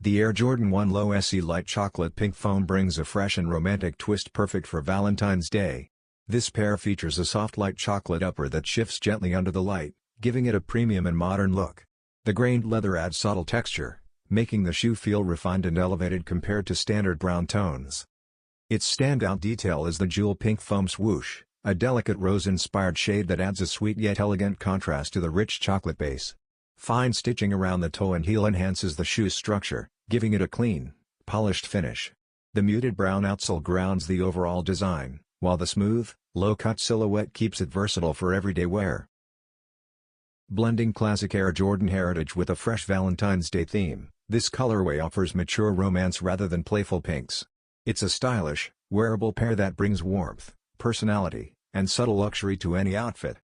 The Air Jordan 1 Low SE Light Chocolate Pink Foam brings a fresh and romantic twist perfect for Valentine's Day. This pair features a soft light chocolate upper that shifts gently under the light, giving it a premium and modern look. The grained leather adds subtle texture, making the shoe feel refined and elevated compared to standard brown tones. Its standout detail is the jewel Pink Foam Swoosh, a delicate rose-inspired shade that adds a sweet yet elegant contrast to the rich chocolate base. Fine stitching around the toe and heel enhances the shoe's structure, giving it a clean, polished finish. The muted brown outsole grounds the overall design, while the smooth, low-cut silhouette keeps it versatile for everyday wear. Blending classic Air Jordan heritage with a fresh Valentine's Day theme, this colorway offers mature romance rather than playful pinks. It's a stylish, wearable pair that brings warmth, personality, and subtle luxury to any outfit.